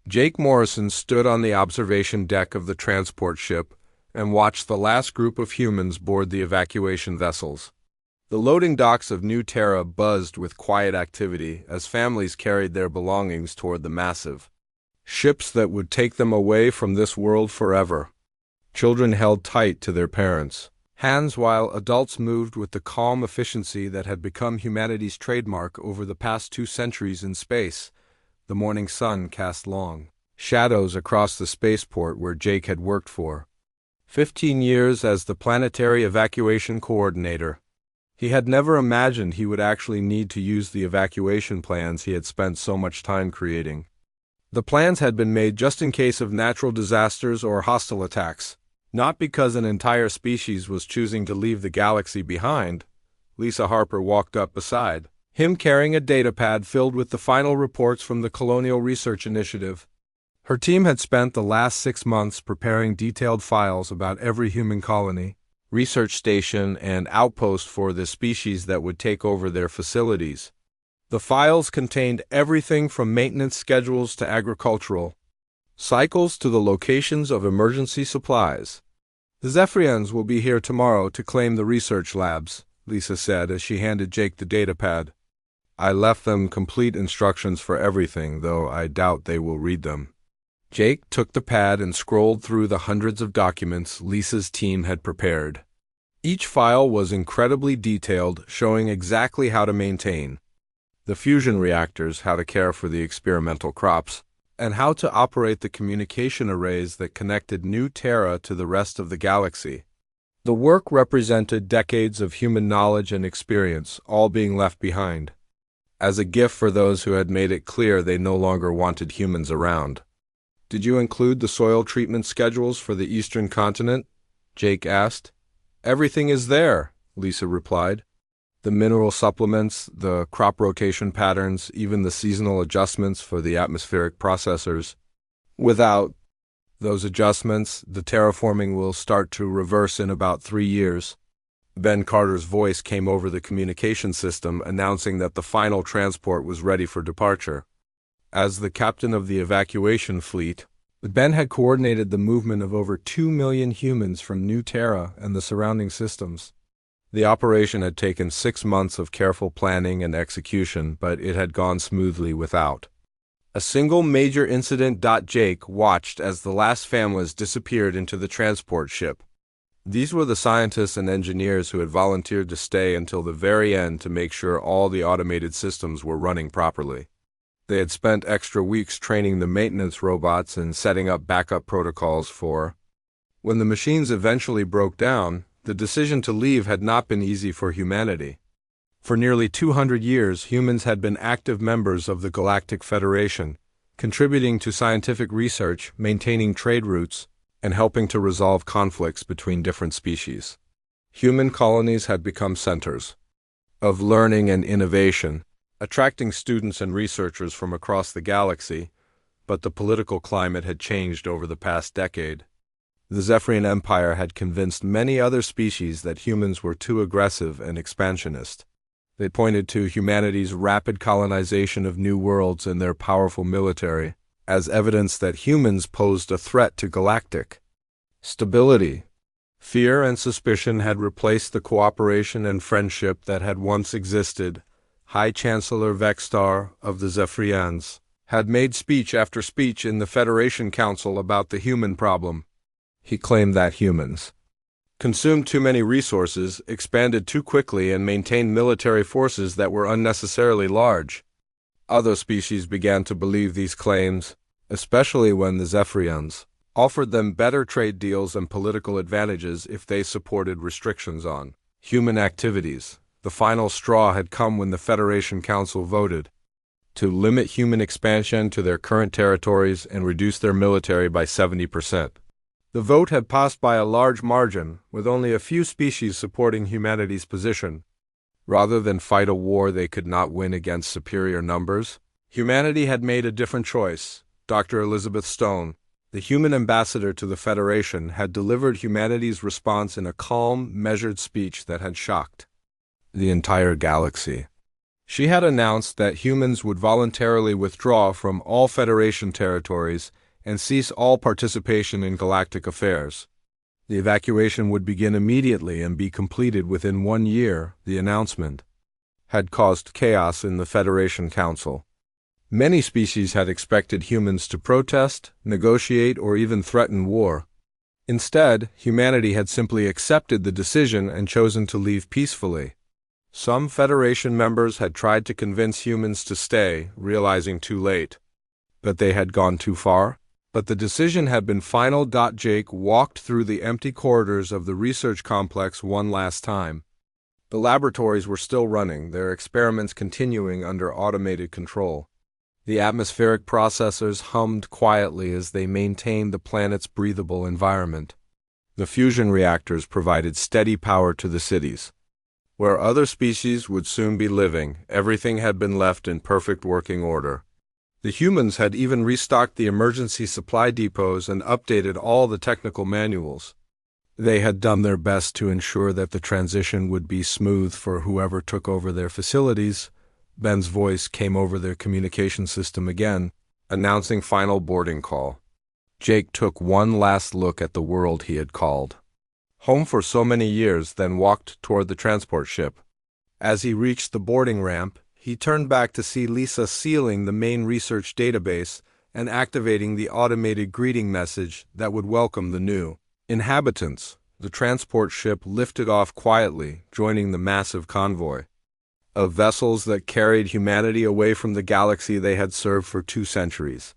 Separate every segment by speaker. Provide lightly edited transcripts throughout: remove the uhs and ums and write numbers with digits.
Speaker 1: Jake Morrison stood on the observation deck of the transport ship and watched the last group of humans board the evacuation vessels. The loading docks of New Terra buzzed with quiet activity as families carried their belongings toward the massive ships that would take them away from this world forever. Children held tight to their parents' hands while adults moved with the calm efficiency that had become humanity's trademark over the past 2 centuries in space. The morning sun cast long shadows across the spaceport where Jake had worked for 15 years as the planetary evacuation coordinator. He had never imagined he would actually need to use the evacuation plans he had spent so much time creating. The plans had been made just in case of natural disasters or hostile attacks, not because an entire species was choosing to leave the galaxy behind. Lisa Harper walked up beside him carrying a datapad filled with the final reports from the Colonial Research Initiative. Her team had spent the last 6 months preparing detailed files about every human colony, research station, and outpost for the species that would take over their facilities. The files contained everything from maintenance schedules to agricultural cycles to the locations of emergency supplies. "The Zephyrians will be here tomorrow to claim the research labs," Lisa said as she handed Jake the datapad. "I left them complete instructions for everything, though I doubt they will read them." Jake took the pad and scrolled through the hundreds of documents Lisa's team had prepared. Each file was incredibly detailed, showing exactly how to maintain the fusion reactors, how to care for the experimental crops, and how to operate the communication arrays that connected New Terra to the rest of the galaxy. The work represented decades of human knowledge and experience, all being left behind, as a gift for those who had made it clear they no longer wanted humans around. "Did you include the soil treatment schedules for the eastern continent?" Jake asked. "Everything is there," Lisa replied. "The mineral supplements, the crop rotation patterns, even the seasonal adjustments for the atmospheric processors. Without those adjustments, the terraforming will start to reverse in about 3 years. Ben Carter's voice came over the communication system announcing that the final transport was ready for departure. As the captain of the evacuation fleet, Ben had coordinated the movement of over 2 million humans from New Terra and the surrounding systems. The operation had taken 6 months of careful planning and execution, but it had gone smoothly without a single major incident. Jake watched as the last families disappeared into the transport ship. These were the scientists and engineers who had volunteered to stay until the very end to make sure all the automated systems were running properly. They had spent extra weeks training the maintenance robots and setting up backup protocols for when the machines eventually broke down. The decision to leave had not been easy for humanity. For nearly 200 years, humans had been active members of the Galactic Federation, contributing to scientific research, maintaining trade routes, and helping to resolve conflicts between different species. Human colonies had become centers of learning and innovation, attracting students and researchers from across the galaxy, but the political climate had changed over the past decade. The Zephyrian Empire had convinced many other species that humans were too aggressive and expansionist. They pointed to humanity's rapid colonization of new worlds and their powerful military as evidence that humans posed a threat to galactic stability. Fear and suspicion had replaced the cooperation and friendship that had once existed. High Chancellor Vextar of the Zephyrians had made speech after speech in the Federation Council about the human problem. He claimed that humans consumed too many resources, expanded too quickly, and maintained military forces that were unnecessarily large. Other species began to believe these claims, especially when the Zephyrians offered them better trade deals and political advantages if they supported restrictions on human activities. The final straw had come when the Federation Council voted to limit human expansion to their current territories and reduce their military by 70%. The vote had passed by a large margin, with only a few species supporting humanity's position. Rather than fight a war they could not win against superior numbers, humanity had made a different choice. Dr. Elizabeth Stone, the human ambassador to the Federation, had delivered humanity's response in a calm, measured speech that had shocked the entire galaxy. She had announced that humans would voluntarily withdraw from all Federation territories and cease all participation in galactic affairs. The evacuation would begin immediately and be completed within 1 year. The announcement had caused chaos in the Federation Council. Many species had expected humans to protest, negotiate, or even threaten war. Instead, humanity had simply accepted the decision and chosen to leave peacefully. Some Federation members had tried to convince humans to stay, realizing too late that they had gone too far. But the decision had been final. Jake walked through the empty corridors of the research complex one last time. The laboratories were still running, their experiments continuing under automated control. The atmospheric processors hummed quietly as they maintained the planet's breathable environment. The fusion reactors provided steady power to the cities. Where other species would soon be living, everything had been left in perfect working order. The humans had even restocked the emergency supply depots and updated all the technical manuals. They had done their best to ensure that the transition would be smooth for whoever took over their facilities. Ben's voice came over their communication system again, announcing final boarding call. Jake took one last look at the world he had called home for so many years, then walked toward the transport ship. As he reached the boarding ramp, he turned back to see Lisa sealing the main research database and activating the automated greeting message that would welcome the new inhabitants. The transport ship lifted off quietly, joining the massive convoy of vessels that carried humanity away from the galaxy they had served for 2 centuries.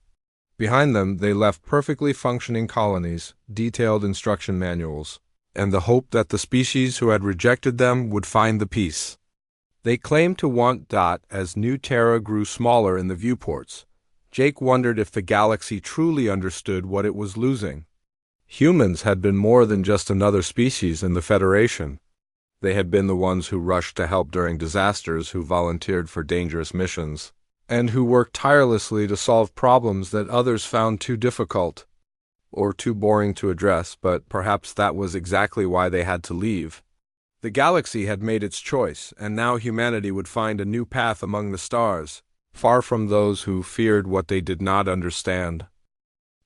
Speaker 1: Behind them, they left perfectly functioning colonies, detailed instruction manuals, and the hope that the species who had rejected them would find the peace they claimed to want. As New Terra grew smaller in the viewports, Jake wondered if the galaxy truly understood what it was losing. Humans had been more than just another species in the Federation. They had been the ones who rushed to help during disasters, who volunteered for dangerous missions, and who worked tirelessly to solve problems that others found too difficult or too boring to address, but perhaps that was exactly why they had to leave. The galaxy had made its choice, and now humanity would find a new path among the stars, far from those who feared what they did not understand.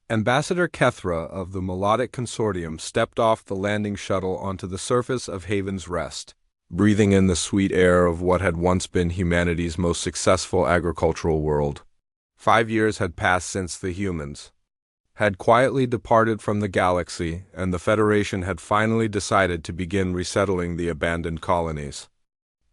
Speaker 1: Ambassador Kethra of the Melodic Consortium stepped off the landing shuttle onto the surface of Haven's Rest, breathing in the sweet air of what had once been humanity's most successful agricultural world. 5 years had passed since the humans had quietly departed from the galaxy, and the Federation had finally decided to begin resettling the abandoned colonies.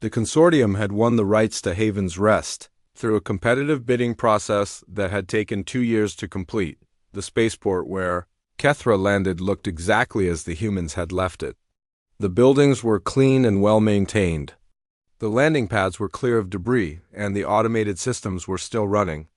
Speaker 1: The Consortium had won the rights to Haven's Rest through a competitive bidding process that had taken 2 years to complete. The spaceport where Kethra landed looked exactly as the humans had left it. The buildings were clean and well-maintained. The landing pads were clear of debris, and the automated systems were still running.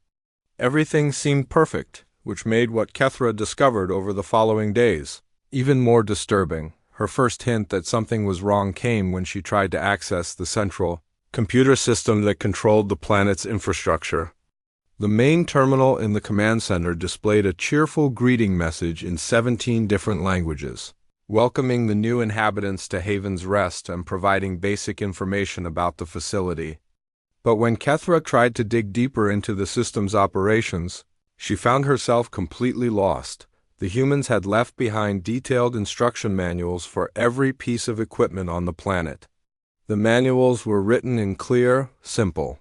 Speaker 1: Everything seemed perfect, which made what Kethra discovered over the following days even more disturbing. Her first hint that something was wrong came when she tried to access the central computer system that controlled the planet's infrastructure. The main terminal in the command center displayed a cheerful greeting message in 17 different languages, welcoming the new inhabitants to Haven's Rest and providing basic information about the facility. But when Kethra tried to dig deeper into the system's operations, she found herself completely lost. The humans had left behind detailed instruction manuals for every piece of equipment on the planet. The manuals were written in clear, simple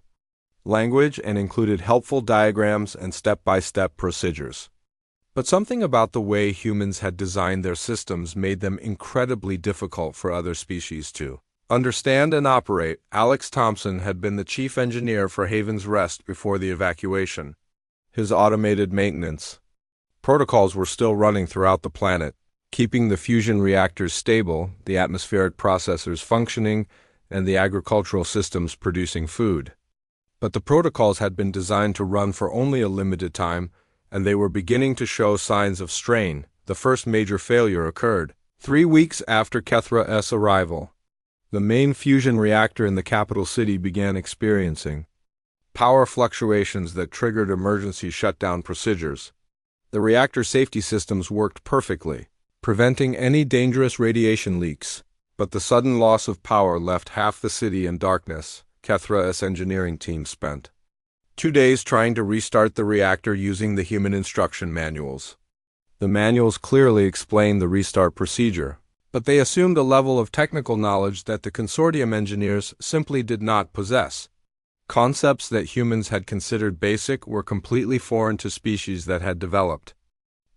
Speaker 1: language and included helpful diagrams and step-by-step procedures. But something about the way humans had designed their systems made them incredibly difficult for other species to understand and operate. Alex Thompson had been the chief engineer for Haven's Rest before the evacuation. His automated maintenance protocols were still running throughout the planet, keeping the fusion reactors stable, the atmospheric processors functioning, and the agricultural systems producing food. But the protocols had been designed to run for only a limited time, and they were beginning to show signs of strain. The first major failure occurred 3 weeks after Kethra's arrival. The main fusion reactor in the capital city began experiencing power fluctuations that triggered emergency shutdown procedures. The reactor safety systems worked perfectly, preventing any dangerous radiation leaks, but the sudden loss of power left half the city in darkness. Kethra's engineering team spent 2 days trying to restart the reactor using the human instruction manuals. The manuals clearly explained the restart procedure, but they assumed a level of technical knowledge that the consortium engineers simply did not possess. Concepts that humans had considered basic were completely foreign to species that had developed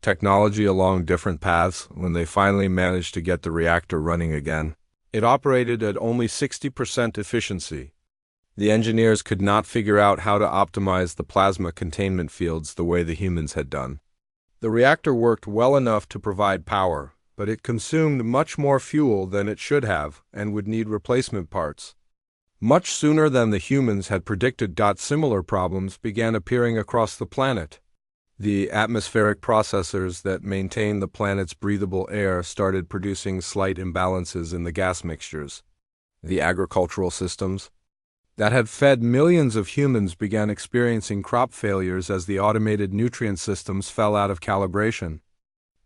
Speaker 1: technology along different paths. When they finally managed to get the reactor running again, it operated at only 60% efficiency. The engineers could not figure out how to optimize the plasma containment fields the way the humans had done. The reactor worked well enough to provide power, but it consumed much more fuel than it should have and would need replacement parts. Much sooner than the humans had predicted, similar problems began appearing across the planet. The atmospheric processors that maintain the planet's breathable air started producing slight imbalances in the gas mixtures. The agricultural systems that had fed millions of humans began experiencing crop failures as the automated nutrient systems fell out of calibration.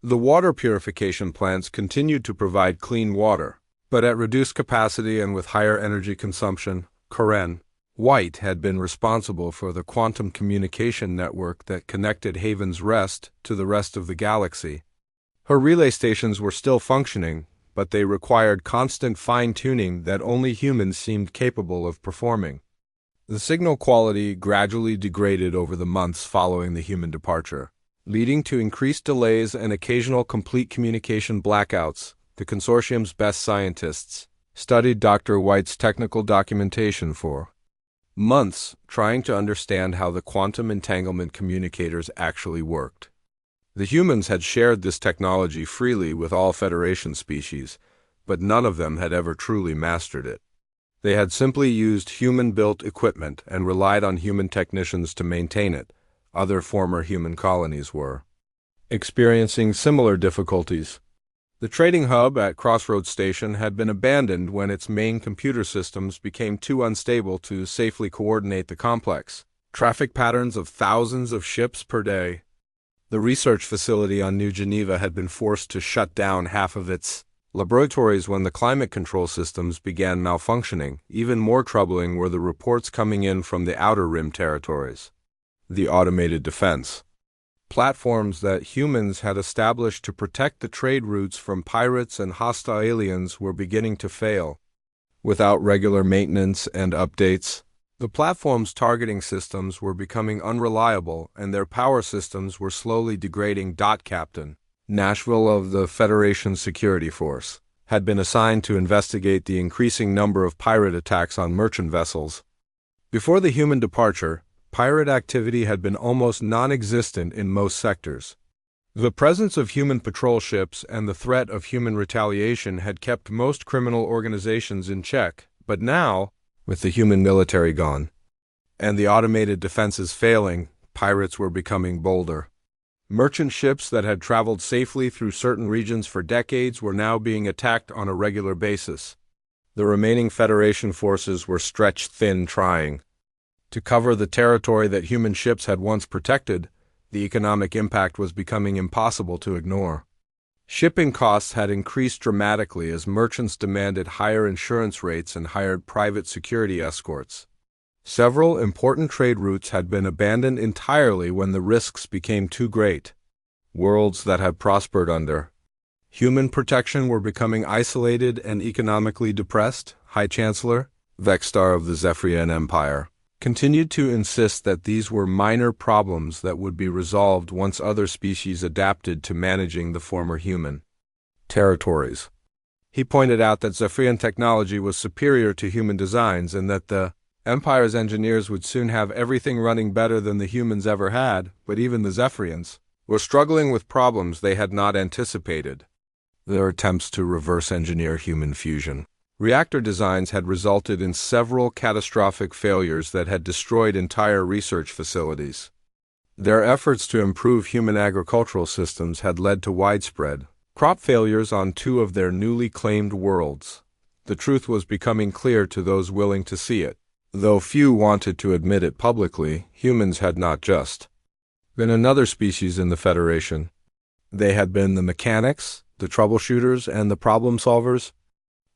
Speaker 1: The water purification plants continued to provide clean water, but at reduced capacity and with higher energy consumption. Karen White had been responsible for the quantum communication network that connected Haven's Rest to the rest of the galaxy. Her relay stations were still functioning, but they required constant fine-tuning that only humans seemed capable of performing. The signal quality gradually degraded over the months following the human departure, leading to increased delays and occasional complete communication blackouts. The consortium's best scientists studied Dr. White's technical documentation for months, trying to understand how the quantum entanglement communicators actually worked. The humans had shared this technology freely with all Federation species, but none of them had ever truly mastered it. They had simply used human-built equipment and relied on human technicians to maintain it. Other former human colonies were experiencing similar difficulties. The trading hub at Crossroads Station had been abandoned when its main computer systems became too unstable to safely coordinate the complex traffic patterns of thousands of ships per day. The research facility on New Geneva had been forced to shut down half of its laboratories when the climate control systems began malfunctioning. Even more troubling were the reports coming in from the Outer Rim territories. The automated defense platforms that humans had established to protect the trade routes from pirates and hostile aliens were beginning to fail. Without regular maintenance and updates, the platform's targeting systems were becoming unreliable and their power systems were slowly degrading. Captain Nashville of the Federation Security Force had been assigned to investigate the increasing number of pirate attacks on merchant vessels. Before the human departure, pirate activity had been almost non-existent in most sectors. The presence of human patrol ships and the threat of human retaliation had kept most criminal organizations in check, but now, with the human military gone and the automated defenses failing, pirates were becoming bolder. Merchant ships that had traveled safely through certain regions for decades were now being attacked on a regular basis. The remaining Federation forces were stretched thin trying to cover the territory that human ships had once protected. The economic impact was becoming impossible to ignore. Shipping costs had increased dramatically as merchants demanded higher insurance rates and hired private security escorts. Several important trade routes had been abandoned entirely when the risks became too great. Worlds that had prospered under human protection were becoming isolated and economically depressed. High Chancellor Vextar of the Zephyrian Empire continued to insist that these were minor problems that would be resolved once other species adapted to managing the former human territories. He pointed out that Zephyrian technology was superior to human designs and that the Empire's engineers would soon have everything running better than the humans ever had, but even the Zephyrians were struggling with problems they had not anticipated. Their attempts to reverse engineer human fusion reactor designs had resulted in several catastrophic failures that had destroyed entire research facilities. Their efforts to improve human agricultural systems had led to widespread crop failures on 2 of their newly claimed worlds. The truth was becoming clear to those willing to see it. Though few wanted to admit it publicly, humans had not just been another species in the Federation. They had been the mechanics, the troubleshooters, and the problem solvers.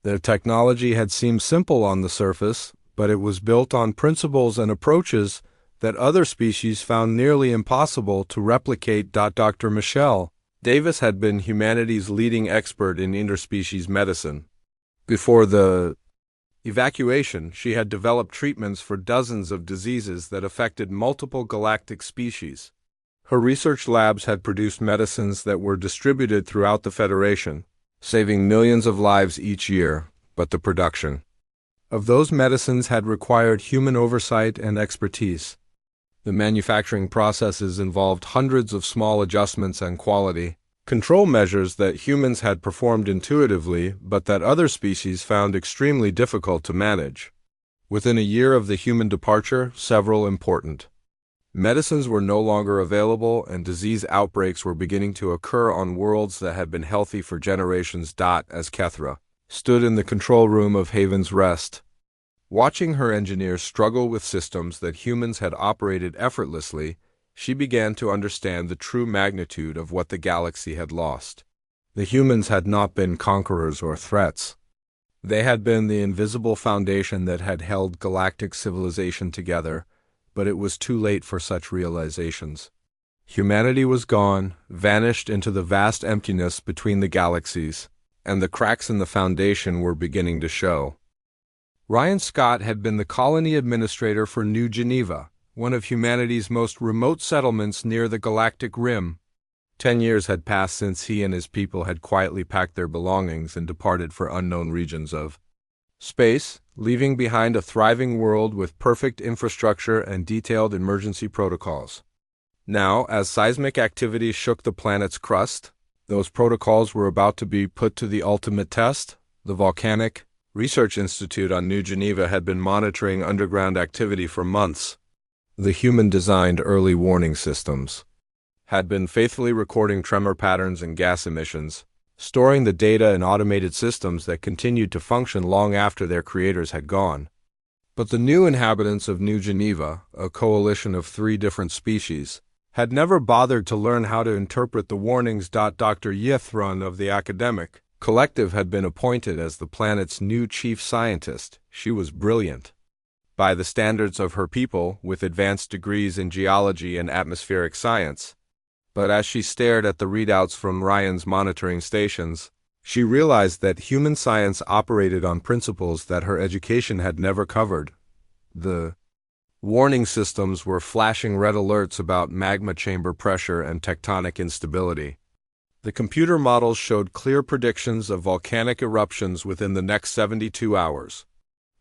Speaker 1: Their technology had seemed simple on the surface, but it was built on principles and approaches that other species found nearly impossible to replicate. Dr. Michelle Davis had been humanity's leading expert in interspecies medicine. Before the evacuation, she had developed treatments for dozens of diseases that affected multiple galactic species. Her research labs had produced medicines that were distributed throughout the Federation, saving millions of lives each year, but the production of those medicines had required human oversight and expertise. The manufacturing processes involved hundreds of small adjustments and quality control measures that humans had performed intuitively, but that other species found extremely difficult to manage. Within a year of the human departure, several important medicines were no longer available, and disease outbreaks were beginning to occur on worlds that had been healthy for generations. As Kethra stood in the control room of Haven's Rest, watching her engineers struggle with systems that humans had operated effortlessly, she began to understand the true magnitude of what the galaxy had lost. The humans had not been conquerors or threats. They had been the invisible foundation that had held galactic civilization together, but it was too late for such realizations. Humanity was gone, vanished into the vast emptiness between the galaxies, and the cracks in the foundation were beginning to show. Ryan Scott had been the colony administrator for New Geneva, one of humanity's most remote settlements near the galactic rim. 10 years had passed since he and his people had quietly packed their belongings and departed for unknown regions of space, leaving behind a thriving world with perfect infrastructure and detailed emergency protocols. Now, as seismic activity shook the planet's crust, those protocols were about to be put to the ultimate test. The Volcanic Research Institute on New Geneva had been monitoring underground activity for months. The human-designed early warning systems had been faithfully recording tremor patterns and gas emissions, storing the data in automated systems that continued to function long after their creators had gone. But the new inhabitants of New Geneva, a coalition of 3 different species, had never bothered to learn how to interpret the warnings. Dr. Yithrun of the Academic Collective had been appointed as the planet's new chief scientist. She was brilliant by the standards of her people, with advanced degrees in geology and atmospheric science. But as she stared at the readouts from Ryan's monitoring stations, she realized that human science operated on principles that her education had never covered. The warning systems were flashing red alerts about magma chamber pressure and tectonic instability. The computer models showed clear predictions of volcanic eruptions within the next 72 hours.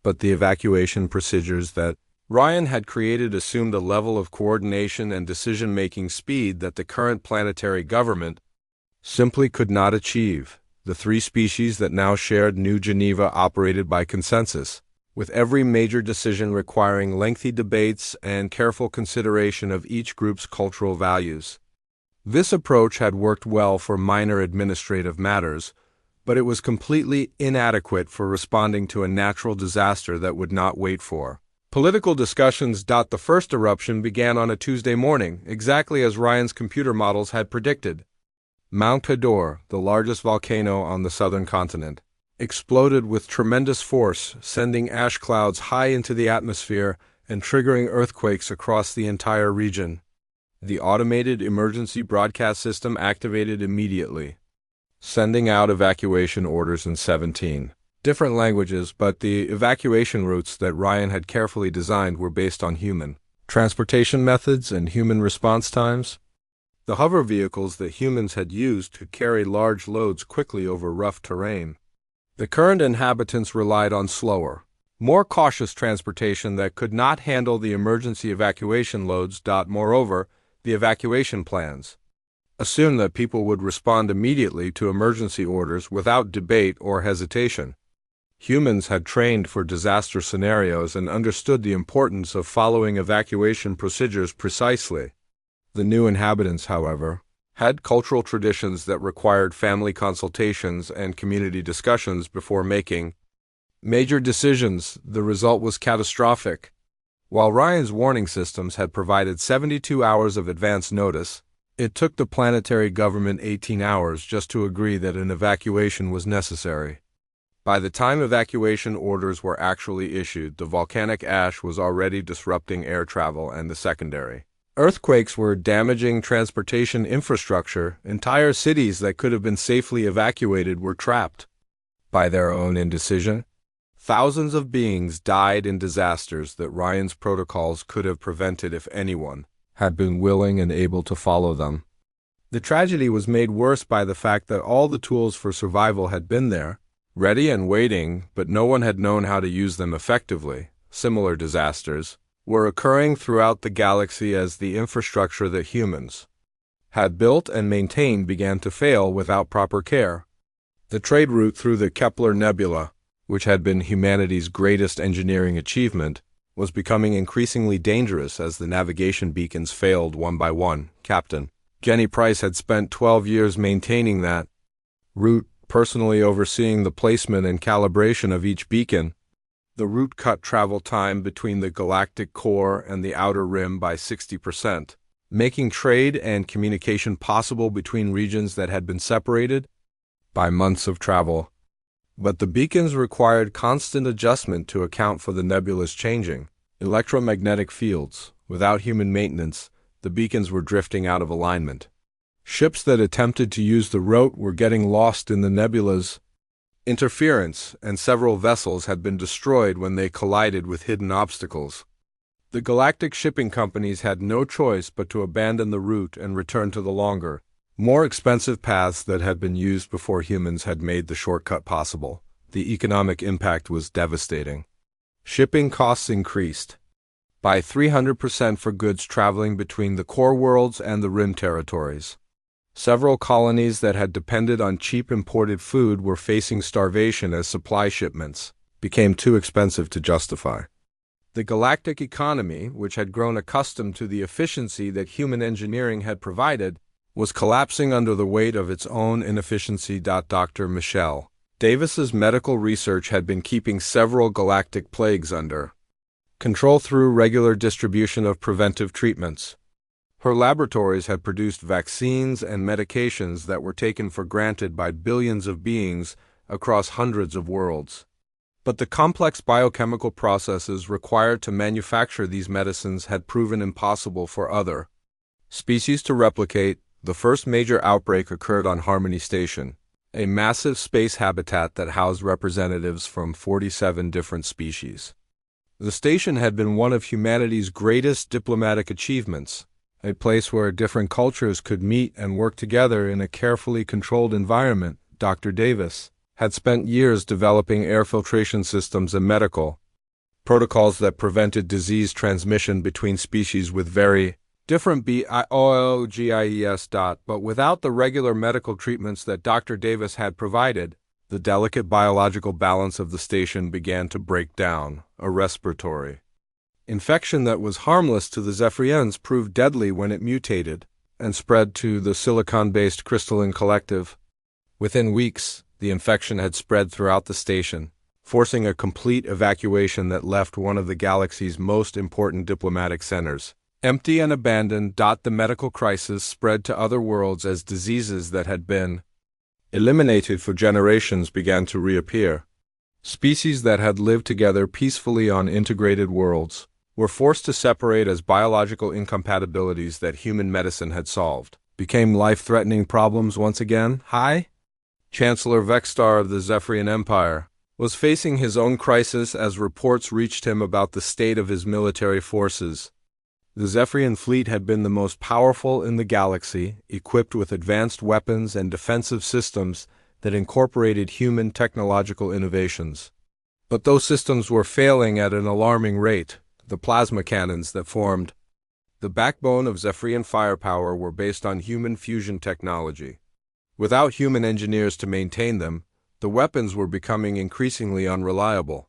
Speaker 1: But the evacuation procedures that Ryan had created assumed a level of coordination and decision-making speed that the current planetary government simply could not achieve. The 3 species that now shared New Geneva operated by consensus, with every major decision requiring lengthy debates and careful consideration of each group's cultural values. This approach had worked well for minor administrative matters, but it was completely inadequate for responding to a natural disaster that would not wait for political discussions. The first eruption began on a Tuesday morning, exactly as Ryan's computer models had predicted. Mount Hador, the largest volcano on the southern continent, exploded with tremendous force, sending ash clouds high into the atmosphere and triggering earthquakes across the entire region. The automated emergency broadcast system activated immediately, sending out evacuation orders in 17 different languages, but the evacuation routes that Ryan had carefully designed were based on human transportation methods and human response times. The hover vehicles that humans had used to carry large loads quickly over rough terrain. The current inhabitants relied on slower, more cautious transportation that could not handle the emergency evacuation loads. Moreover, the evacuation plans assumed that people would respond immediately to emergency orders without debate or hesitation. Humans had trained for disaster scenarios and understood the importance of following evacuation procedures precisely. The new inhabitants, however, had cultural traditions that required family consultations and community discussions before making major decisions. The result was catastrophic. While Ryan's warning systems had provided 72 hours of advance notice, it took the planetary government 18 hours just to agree that an evacuation was necessary. By the time evacuation orders were actually issued, the volcanic ash was already disrupting air travel and the secondary. Earthquakes were damaging transportation infrastructure. Entire cities that could have been safely evacuated were trapped by their own indecision. Thousands of beings died in disasters that Ryan's protocols could have prevented if anyone had been willing and able to follow them. The tragedy was made worse by the fact that all the tools for survival had been there, ready and waiting, but no one had known how to use them effectively. Similar disasters were occurring throughout the galaxy as the infrastructure that humans had built and maintained began to fail without proper care. The trade route through the Kepler Nebula, which had been humanity's greatest engineering achievement, was becoming increasingly dangerous as the navigation beacons failed one by one. Captain Jenny Price had spent 12 years maintaining that route, personally overseeing the placement and calibration of each beacon. The route cut travel time between the galactic core and the outer rim by 60%, making trade and communication possible between regions that had been separated by months of travel. But the beacons required constant adjustment to account for the nebula's changing electromagnetic fields. Without human maintenance, the beacons were drifting out of alignment. Ships that attempted to use the route were getting lost in the nebula's interference, and several vessels had been destroyed when they collided with hidden obstacles. The galactic shipping companies had no choice but to abandon the route and return to the longer, more expensive paths that had been used before humans had made the shortcut possible. The economic impact was devastating. Shipping costs increased by 300% for goods traveling between the core worlds and the rim territories. Several colonies that had depended on cheap imported food were facing starvation as supply shipments became too expensive to justify. The galactic economy, which had grown accustomed to the efficiency that human engineering had provided, was collapsing under the weight of its own inefficiency. Dr. Michelle Davis's medical research had been keeping several galactic plagues under control through regular distribution of preventive treatments. Her laboratories had produced vaccines and medications that were taken for granted by billions of beings across hundreds of worlds. But the complex biochemical processes required to manufacture these medicines had proven impossible for other species to replicate. The first major outbreak occurred on Harmony Station, a massive space habitat that housed representatives from 47 different species. The station had been one of humanity's greatest diplomatic achievements, a place where different cultures could meet and work together in a carefully controlled environment. Dr. Davis had spent years developing air filtration systems and medical protocols that prevented disease transmission between species with very different biologies. But without the regular medical treatments that Dr. Davis had provided, the delicate biological balance of the station began to break down. A respiratory infection that was harmless to the Zephyrians proved deadly when it mutated and spread to the silicon-based crystalline collective. Within weeks, the infection had spread throughout the station, forcing a complete evacuation that left one of the galaxy's most important diplomatic centers empty and abandoned. The medical crisis spread to other worlds as diseases that had been eliminated for generations began to reappear. Species that had lived together peacefully on integrated worlds were forced to separate as biological incompatibilities that human medicine had solved became life-threatening problems once again. Chancellor Vexstar of the Zephyrian Empire was facing his own crisis as reports reached him about the state of his military forces. The Zephyrian fleet had been the most powerful in the galaxy, equipped with advanced weapons and defensive systems that incorporated human technological innovations. But those systems were failing at an alarming rate. The plasma cannons that formed the backbone of Zephyrian firepower were based on human fusion technology. Without human engineers to maintain them, the weapons were becoming increasingly unreliable.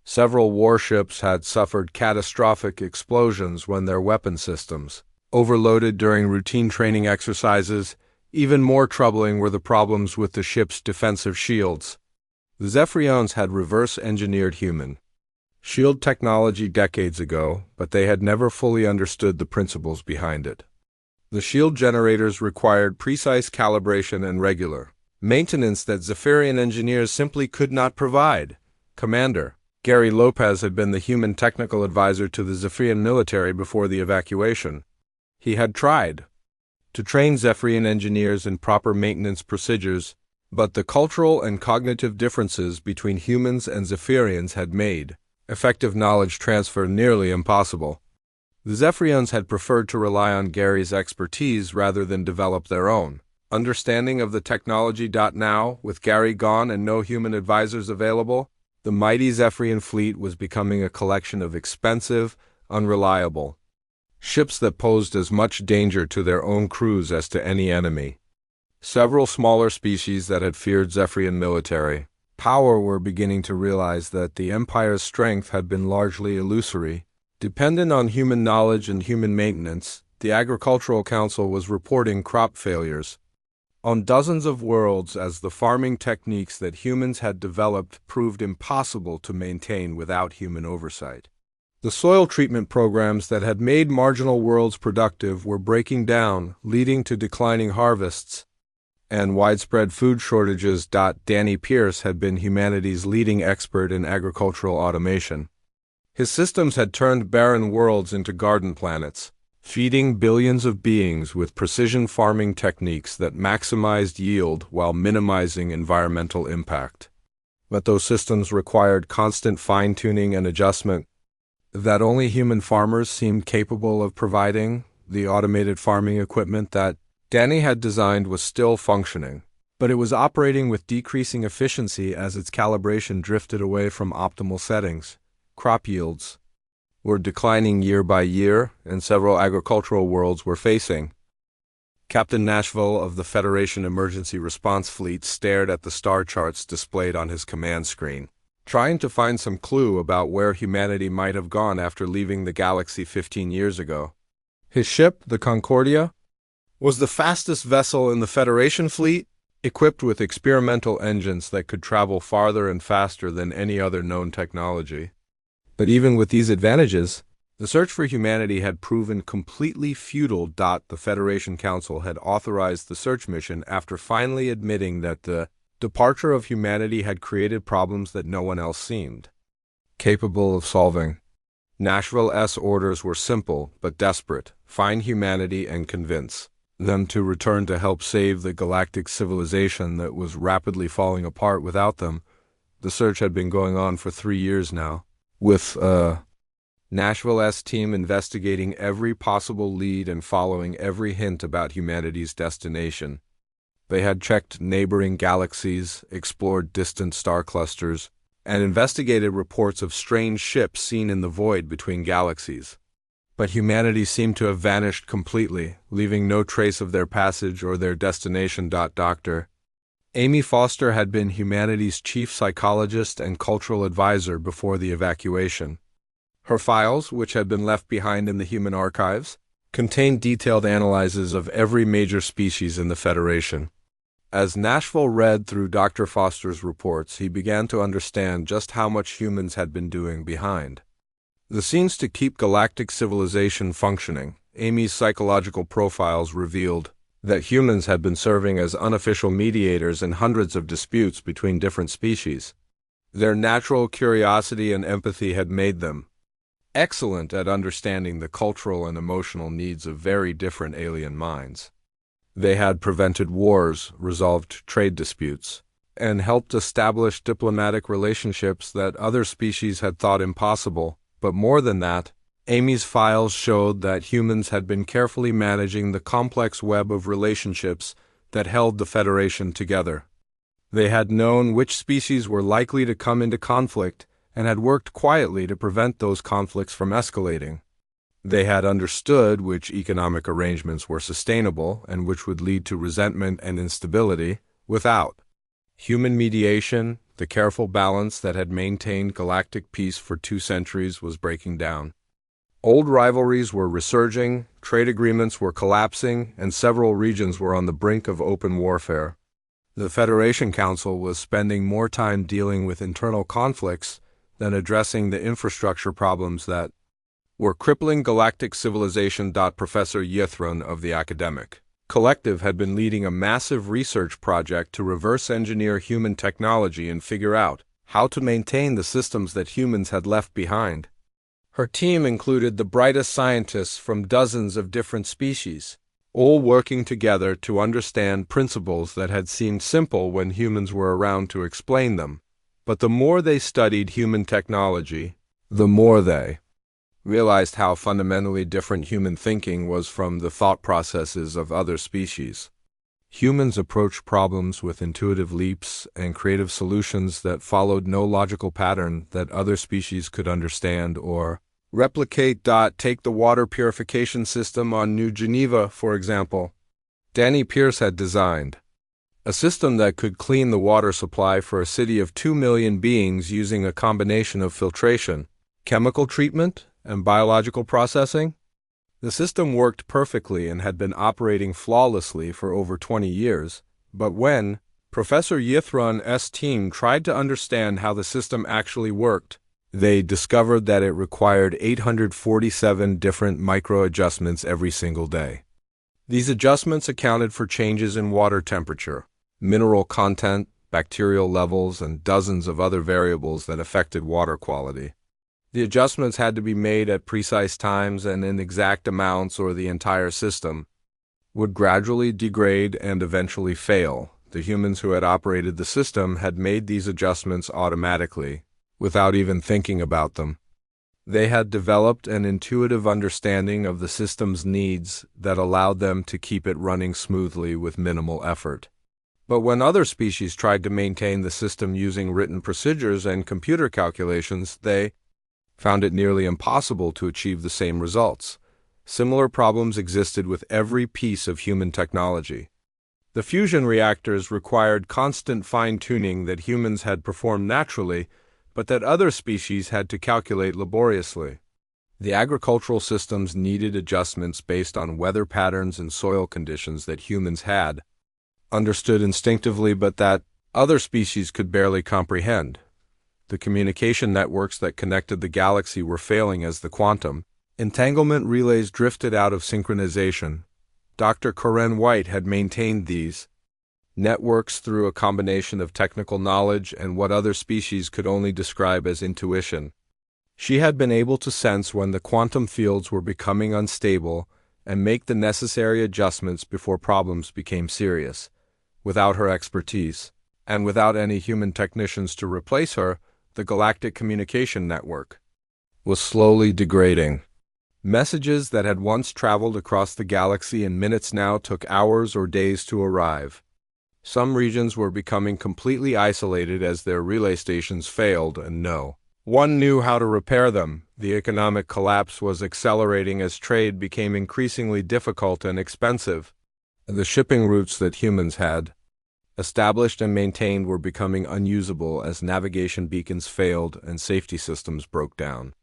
Speaker 1: Several warships had suffered catastrophic explosions when their weapon systems overloaded during routine training exercises. Even more troubling were the problems with the ship's defensive shields. The Zephyrians had reverse-engineered human shield technology decades ago, but they had never fully understood the principles behind it. The shield generators required precise calibration and regular maintenance that Zephyrian engineers simply could not provide. Commander Gary Lopez had been the human technical advisor to the Zephyrian military before the evacuation. He had tried to train Zephyrian engineers in proper maintenance procedures, but the cultural and cognitive differences between humans and Zephyrians had made effective knowledge transfer nearly impossible. The Zephyrians had preferred to rely on Gary's expertise rather than develop their own understanding of the technology. Now, with Gary gone and no human advisors available, the mighty Zephyrian fleet was becoming a collection of expensive, unreliable ships that posed as much danger to their own crews as to any enemy. Several smaller species that had feared Zephyrian military power were beginning to realize that the Empire's strength had been largely illusory. Dependent on human knowledge and human maintenance, the Agricultural Council was reporting crop failures on dozens of worlds as the farming techniques that humans had developed proved impossible to maintain without human oversight. The soil treatment programs that had made marginal worlds productive were breaking down, leading to declining harvests and widespread food shortages. Danny Pierce had been humanity's leading expert in agricultural automation. His systems had turned barren worlds into garden planets, feeding billions of beings with precision farming techniques that maximized yield while minimizing environmental impact. But those systems required constant fine-tuning and adjustment that only human farmers seemed capable of providing. The automated farming equipment that Danny had designed was still functioning, but it was operating with decreasing efficiency as its calibration drifted away from optimal settings. Crop yields were declining year by year, and several agricultural worlds were facing. Captain Nashville of the Federation Emergency Response Fleet stared at the star charts displayed on his command screen, trying to find some clue about where humanity might have gone after leaving the galaxy 15 years ago. His ship, the Concordia, was the fastest vessel in the Federation fleet, equipped with experimental engines that could travel farther and faster than any other known technology. But even with these advantages, the search for humanity had proven completely futile. The Federation Council had authorized the search mission after finally admitting that the departure of humanity had created problems that no one else seemed capable of solving. Nashville's orders were simple but desperate: find humanity and convince them to return to help save the galactic civilization that was rapidly falling apart without them. The search had been going on for 3 years now, with Nashville's team investigating every possible lead and following every hint about humanity's destination. They had checked neighboring galaxies, explored distant star clusters, and investigated reports of strange ships seen in the void between galaxies. But humanity seemed to have vanished completely, leaving no trace of their passage or their destination. Dr. Amy Foster had been humanity's chief psychologist and cultural advisor before the evacuation. Her files, which had been left behind in the human archives, contained detailed analyses of every major species in the Federation. As Nashville read through Dr. Foster's reports, he began to understand just how much humans had been doing behind the scenes to keep galactic civilization functioning. Amy's psychological profiles revealed that humans had been serving as unofficial mediators in hundreds of disputes between different species. Their natural curiosity and empathy had made them excellent at understanding the cultural and emotional needs of very different alien minds. They had prevented wars, resolved trade disputes, and helped establish diplomatic relationships that other species had thought impossible. But more than that, Amy's files showed that humans had been carefully managing the complex web of relationships that held the Federation together. They had known which species were likely to come into conflict and had worked quietly to prevent those conflicts from escalating. They had understood which economic arrangements were sustainable and which would lead to resentment and instability. Without human mediation, the careful balance that had maintained galactic peace for 2 centuries was breaking down. Old rivalries were resurging, trade agreements were collapsing, and several regions were on the brink of open warfare. The Federation Council was spending more time dealing with internal conflicts than addressing the infrastructure problems that were crippling galactic civilization. Professor Yithron of the academic Collective had been leading a massive research project to reverse engineer human technology and figure out how to maintain the systems that humans had left behind. Her team included the brightest scientists from dozens of different species, all working together to understand principles that had seemed simple when humans were around to explain them. But the more they studied human technology, the more they realized how fundamentally different human thinking was from the thought processes of other species. Humans approached problems with intuitive leaps and creative solutions that followed no logical pattern that other species could understand or replicate. Take the water purification system on New Geneva, for example. Danny Pierce had designed a system that could clean the water supply for a city of 2 million beings using a combination of filtration, chemical treatment, and biological processing. The system worked perfectly and had been operating flawlessly for over 20 years, but when Professor Yithran's team tried to understand how the system actually worked, they discovered that it required 847 different micro-adjustments every single day. These adjustments accounted for changes in water temperature, mineral content, bacterial levels, and dozens of other variables that affected water quality. The adjustments had to be made at precise times and in exact amounts, or the entire system would gradually degrade and eventually fail. The humans who had operated the system had made these adjustments automatically, without even thinking about them. They had developed an intuitive understanding of the system's needs that allowed them to keep it running smoothly with minimal effort. But when other species tried to maintain the system using written procedures and computer calculations, they found it nearly impossible to achieve the same results. Similar problems existed with every piece of human technology. The fusion reactors required constant fine-tuning that humans had performed naturally, but that other species had to calculate laboriously. The agricultural systems needed adjustments based on weather patterns and soil conditions that humans had understood instinctively, but that other species could barely comprehend. The communication networks that connected the galaxy were failing as the quantum entanglement relays drifted out of synchronization. Dr. Corinne White had maintained these networks through a combination of technical knowledge and what other species could only describe as intuition. She had been able to sense when the quantum fields were becoming unstable and make the necessary adjustments before problems became serious. Without her expertise, and without any human technicians to replace her, the Galactic communication network was slowly degrading. Messages that had once traveled across the galaxy in minutes now took hours or days to arrive. Some regions were becoming completely isolated as their relay stations failed, and no one knew how to repair them. The economic collapse was accelerating as trade became increasingly difficult and expensive. The shipping routes that humans had established and maintained were becoming unusable as navigation beacons failed and safety systems broke down.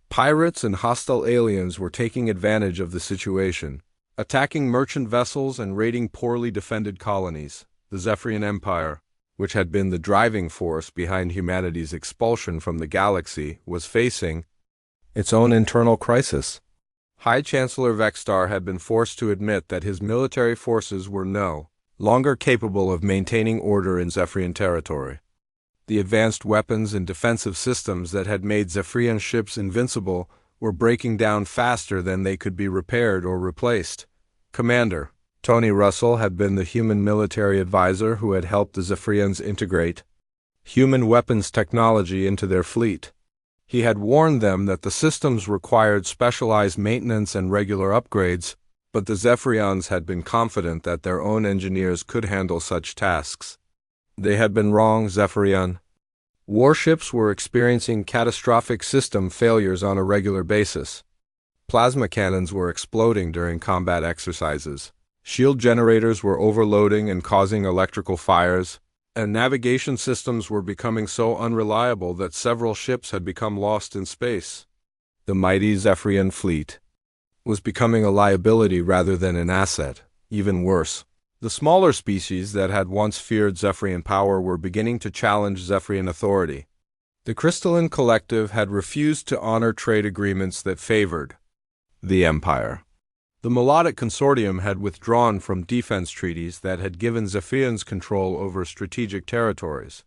Speaker 1: Pirates and hostile aliens were taking advantage of the situation, attacking merchant vessels and raiding poorly defended colonies. The Zephyrian Empire, which had been the driving force behind humanity's expulsion from the galaxy, was facing its own internal crisis. High Chancellor Vexstar had been forced to admit that his military forces were no longer capable of maintaining order in Zephyrian territory. The advanced weapons and defensive systems that had made Zephyrian ships invincible were breaking down faster than they could be repaired or replaced. Commander Tony Russell had been the human military advisor who had helped the Zephyrians integrate human weapons technology into their fleet. He had warned them that the systems required specialized maintenance and regular upgrades, but the Zephyrians had been confident that their own engineers could handle such tasks. They had been wrong. Zephyrian warships were experiencing catastrophic system failures on a regular basis. Plasma cannons were exploding during combat exercises. Shield generators were overloading and causing electrical fires, and navigation systems were becoming so unreliable that several ships had become lost in space. The mighty Zephyrian fleet was becoming a liability rather than an asset. Even worse, the smaller species that had once feared Zephyrian power were beginning to challenge Zephyrian authority. The Crystalline Collective had refused to honor trade agreements that favored the Empire. The Melodic Consortium had withdrawn from defense treaties that had given Zephyrians control over strategic territories.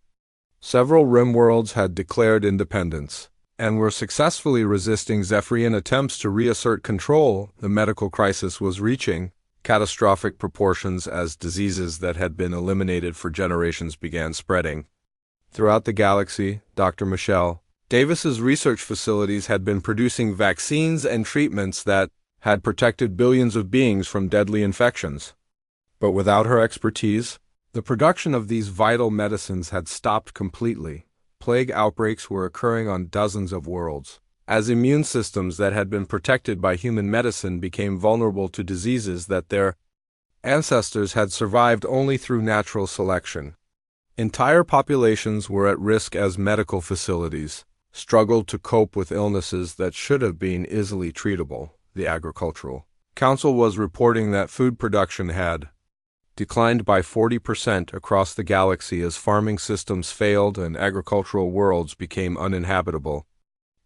Speaker 1: Several rim worlds had declared independence and were successfully resisting Zephyrian attempts to reassert control. The medical crisis was reaching catastrophic proportions as diseases that had been eliminated for generations began spreading. Throughout the galaxy, Dr. Michelle Davis's research facilities had been producing vaccines and treatments that had protected billions of beings from deadly infections. But without her expertise, the production of these vital medicines had stopped completely. Plague outbreaks were occurring on dozens of worlds, as immune systems that had been protected by human medicine became vulnerable to diseases that their ancestors had survived only through natural selection. Entire populations were at risk as medical facilities struggled to cope with illnesses that should have been easily treatable. The Agricultural Council was reporting that food production had declined by 40% across the galaxy as farming systems failed and agricultural worlds became uninhabitable.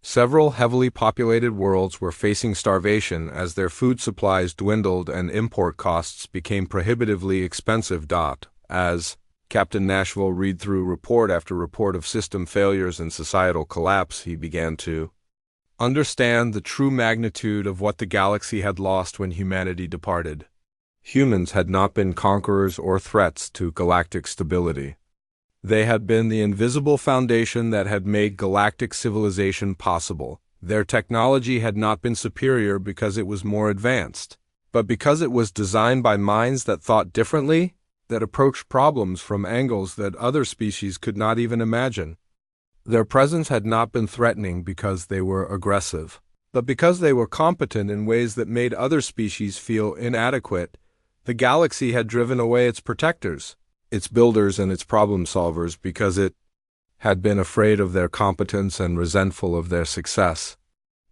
Speaker 1: Several heavily populated worlds were facing starvation as their food supplies dwindled and import costs became prohibitively expensive. As Captain Nashville read through report after report of system failures and societal collapse, he began to understand the true magnitude of what the galaxy had lost when humanity departed. Humans had not been conquerors or threats to galactic stability. They had been the invisible foundation that had made galactic civilization possible. Their technology had not been superior because it was more advanced, but because it was designed by minds that thought differently, that approached problems from angles that other species could not even imagine. Their presence had not been threatening because they were aggressive, but because they were competent in ways that made other species feel inadequate. The galaxy had driven away its protectors, its builders and its problem solvers because it had been afraid of their competence and resentful of their success.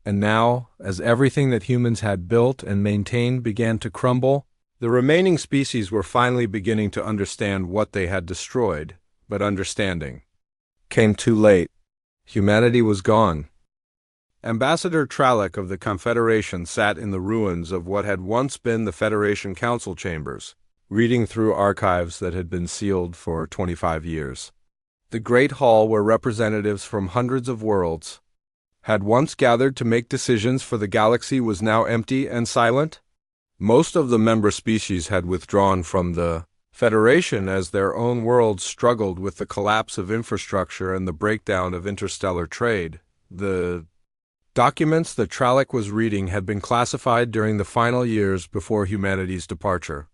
Speaker 1: And now, as everything that humans had built and maintained began to crumble, the remaining species were finally beginning to understand what they had destroyed, but understanding came too late. Humanity was gone. Ambassador Tralek of the Confederation sat in the ruins of what had once been the Federation Council chambers, reading through archives that had been sealed for 25 years. The great hall where representatives from hundreds of worlds had once gathered to make decisions for the galaxy was now empty and silent. Most of the member species had withdrawn from the Federation as their own worlds struggled with the collapse of infrastructure and the breakdown of interstellar trade. The documents that Tralek was reading had been classified during the final years before humanity's departure.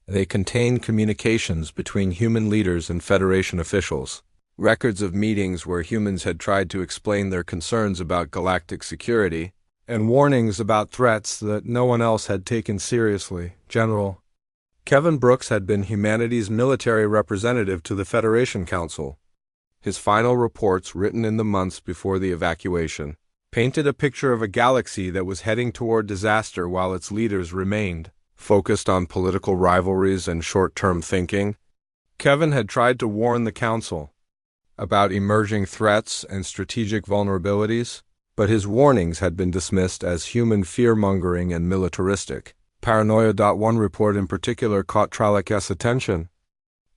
Speaker 1: They contained communications between human leaders and Federation officials, records of meetings where humans had tried to explain their concerns about galactic security, and warnings about threats that no one else had taken seriously. General Kevin Brooks had been humanity's military representative to the Federation Council. His final reports, written in the months before the evacuation, painted a picture of a galaxy that was heading toward disaster while its leaders remained focused on political rivalries and short-term thinking. Kevin had tried to warn the Council about emerging threats and strategic vulnerabilities, but his warnings had been dismissed as human fear-mongering and militaristic. Paranoia. One report in particular caught Tralek's attention.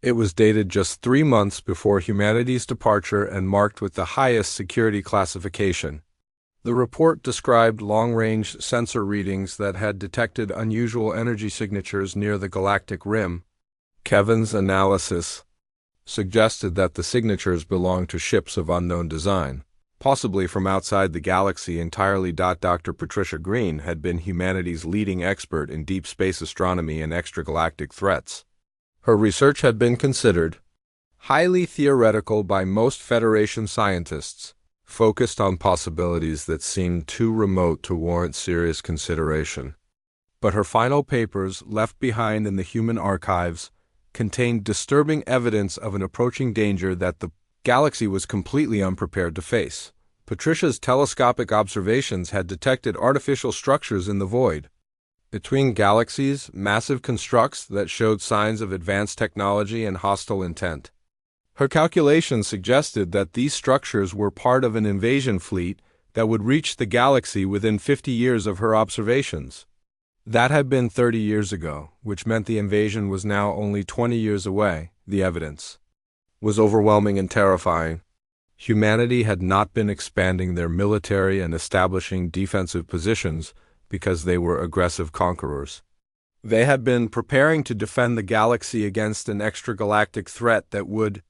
Speaker 1: It was dated just 3 months before humanity's departure and marked with the highest security classification. The report described long-range sensor readings that had detected unusual energy signatures near the galactic rim. Kevin's analysis suggested that the signatures belonged to ships of unknown design, possibly from outside the galaxy entirely. Dr. Patricia Green had been humanity's leading expert in deep space astronomy and extragalactic threats. Her research had been considered highly theoretical by most Federation scientists, focused on possibilities that seemed too remote to warrant serious consideration. But her final papers, left behind in the human archives, contained disturbing evidence of an approaching danger that the galaxy was completely unprepared to face. Patricia's telescopic observations had detected artificial structures in the void between galaxies, massive constructs that showed signs of advanced technology and hostile intent. Her calculations suggested that these structures were part of an invasion fleet that would reach the galaxy within 50 years of her observations. That had been 30 years ago, which meant the invasion was now only 20 years away. The evidence was overwhelming and terrifying. Humanity had not been expanding their military and establishing defensive positions because they were aggressive conquerors. They had been preparing to defend the galaxy against an extragalactic threat that would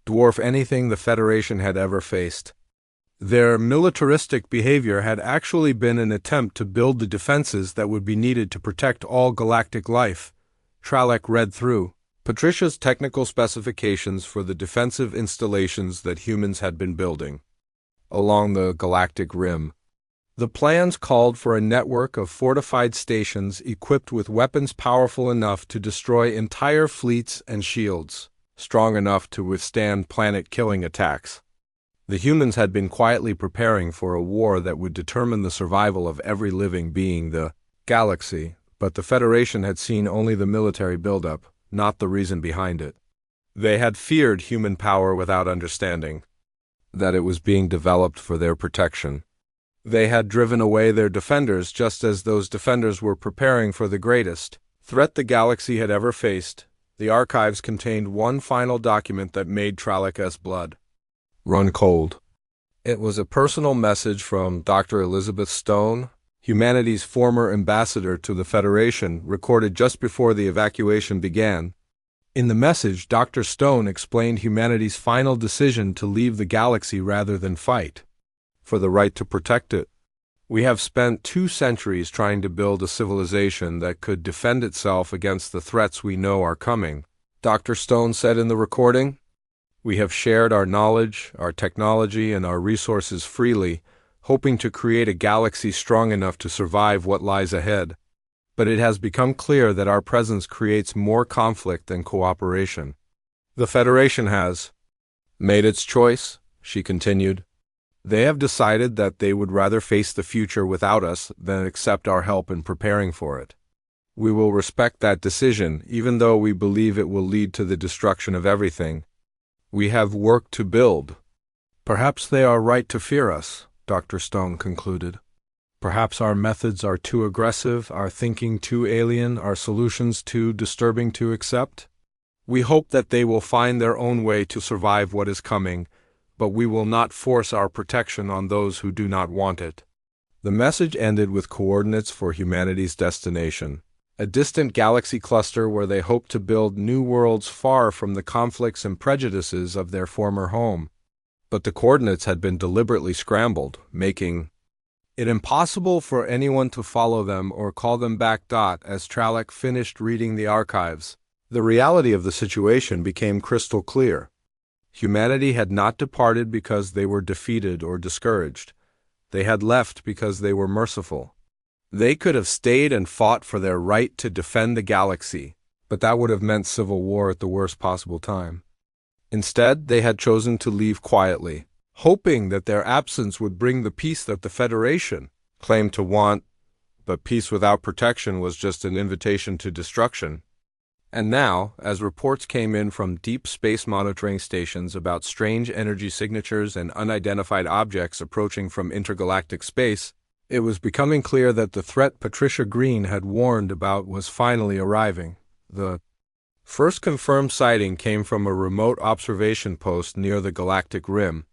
Speaker 1: dwarf anything the Federation had ever faced. Their militaristic behavior had actually been an attempt to build the defenses that would be needed to protect all galactic life. Tralek read through Patricia's technical specifications for the defensive installations that humans had been building along the galactic rim. The plans called for a network of fortified stations equipped with weapons powerful enough to destroy entire fleets and shields, strong enough to withstand planet-killing attacks. The humans had been quietly preparing for a war that would determine the survival of every living being in the galaxy, but the Federation had seen only the military buildup, not the reason behind it. They had feared human power without understanding that it was being developed for their protection. They had driven away their defenders just as those defenders were preparing for the greatest threat the galaxy had ever faced. The archives contained one final document that made Tralek's blood run cold. It was a personal message from Dr. Elizabeth Stone, humanity's former ambassador to the Federation, recorded just before the evacuation began. In the message, Dr. Stone explained humanity's final decision to leave the galaxy rather than fight for the right to protect it. We have spent 2 centuries trying to build a civilization that could defend itself against the threats we know are coming, Dr. Stone said in the recording. We have shared our knowledge, our technology, and our resources freely, hoping to create a galaxy strong enough to survive what lies ahead. But it has become clear that our presence creates more conflict than cooperation. The Federation has made its choice, she continued. They have decided that they would rather face the future without us than accept our help in preparing for it. We will respect that decision, even though we believe it will lead to the destruction of everything. We have work to build. Perhaps they are right to fear us, Dr. Stone concluded. Perhaps our methods are too aggressive, our thinking too alien, our solutions too disturbing to accept. We hope that they will find their own way to survive what is coming, but we will not force our protection on those who do not want it. The message ended with coordinates for humanity's destination, a distant galaxy cluster where they hoped to build new worlds far from the conflicts and prejudices of their former home. But the coordinates had been deliberately scrambled, making it impossible for anyone to follow them or call them back. As Tralek finished reading the archives, the reality of the situation became crystal clear. Humanity had not departed because they were defeated or discouraged. They had left because they were merciful. They could have stayed and fought for their right to defend the galaxy, but that would have meant civil war at the worst possible time. Instead, they had chosen to leave quietly, hoping that their absence would bring the peace that the Federation claimed to want, but peace without protection was just an invitation to destruction. And now, as reports came in from deep space monitoring stations about strange energy signatures and unidentified objects approaching from intergalactic space, it was becoming clear that the threat Patricia Green had warned about was finally arriving. The first confirmed sighting came from a remote observation post near the galactic rim.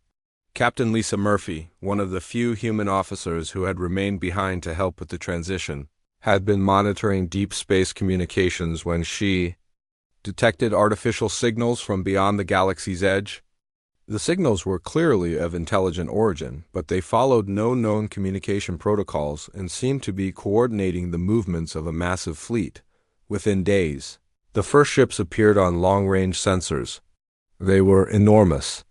Speaker 1: Captain Lisa Murphy, one of the few human officers who had remained behind to help with the transition, had been monitoring deep space communications when she detected artificial signals from beyond the galaxy's edge. The signals were clearly of intelligent origin, but they followed no known communication protocols and seemed to be coordinating the movements of a massive fleet. Within days, the first ships appeared on long-range sensors. They were enormous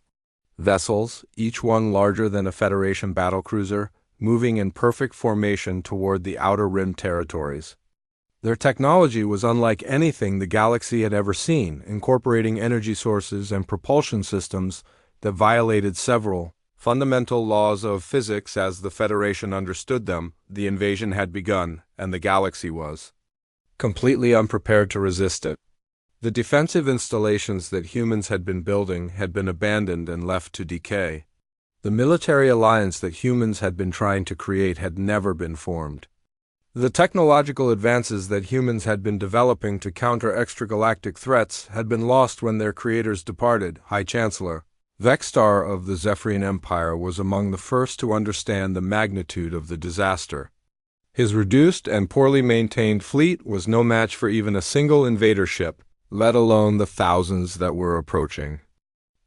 Speaker 1: vessels, each one larger than a Federation battlecruiser, moving in perfect formation toward the outer rim territories. Their technology was unlike anything the galaxy had ever seen, incorporating energy sources and propulsion systems that violated several fundamental laws of physics as the Federation understood them. The invasion had begun, and the galaxy was completely unprepared to resist it. The defensive installations that humans had been building had been abandoned and left to decay. The military alliance that humans had been trying to create had never been formed. The technological advances that humans had been developing to counter extragalactic threats had been lost when their creators departed. High Chancellor Vextar of the Zephyrian Empire was among the first to understand the magnitude of the disaster. His reduced and poorly maintained fleet was no match for even a single invader ship, let alone the thousands that were approaching.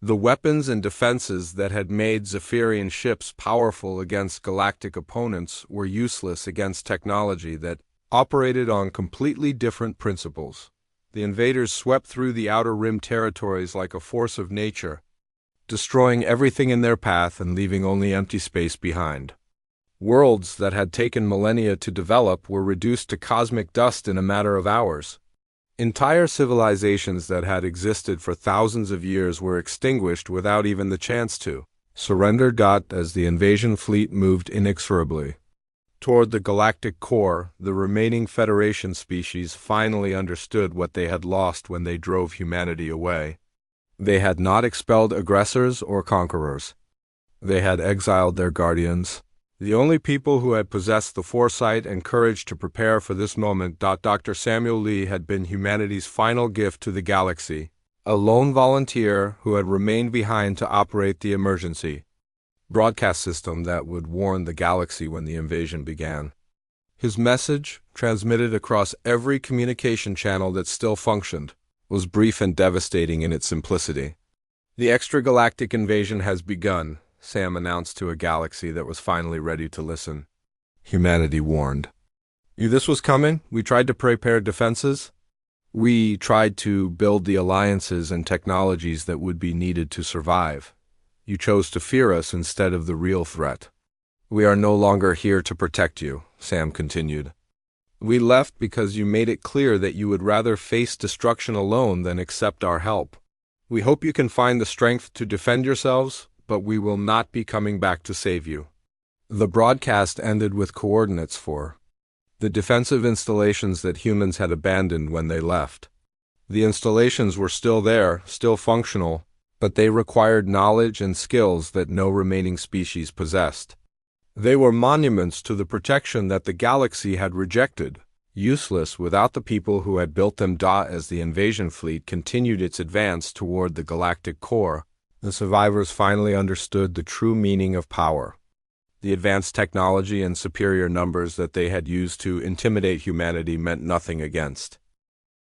Speaker 1: The weapons and defenses that had made Zephyrian ships powerful against galactic opponents were useless against technology that operated on completely different principles. The invaders swept through the Outer Rim territories like a force of nature, destroying everything in their path and leaving only empty space behind. Worlds that had taken millennia to develop were reduced to cosmic dust in a matter of hours. Entire civilizations that had existed for thousands of years were extinguished without even the chance to surrender. As the invasion fleet moved inexorably toward the galactic core, the remaining Federation species finally understood what they had lost when they drove humanity away. They had not expelled aggressors or conquerors. They had exiled their guardians, the only people who had possessed the foresight and courage to prepare for this moment. Dr. Samuel Lee had been humanity's final gift to the galaxy, a lone volunteer who had remained behind to operate the emergency broadcast system that would warn the galaxy when the invasion began. His message, transmitted across every communication channel that still functioned, was brief and devastating in its simplicity. "The extragalactic invasion has begun," Sam announced to a galaxy that was finally ready to listen. Humanity warned. "You this was coming? We tried to prepare defenses. We tried to build the alliances and technologies that would be needed to survive. You chose to fear us instead of the real threat. We are no longer here to protect you," Sam continued. "We left because you made it clear that you would rather face destruction alone than accept our help. We hope you can find the strength to defend yourselves, but we will not be coming back to save you." The broadcast ended with coordinates for the defensive installations that humans had abandoned when they left. The installations were still there, still functional, but they required knowledge and skills that no remaining species possessed. They were monuments to the protection that the galaxy had rejected, useless without the people who had built them. As the invasion fleet continued its advance toward the galactic core, the survivors finally understood the true meaning of power. The advanced technology and superior numbers that they had used to intimidate humanity meant nothing against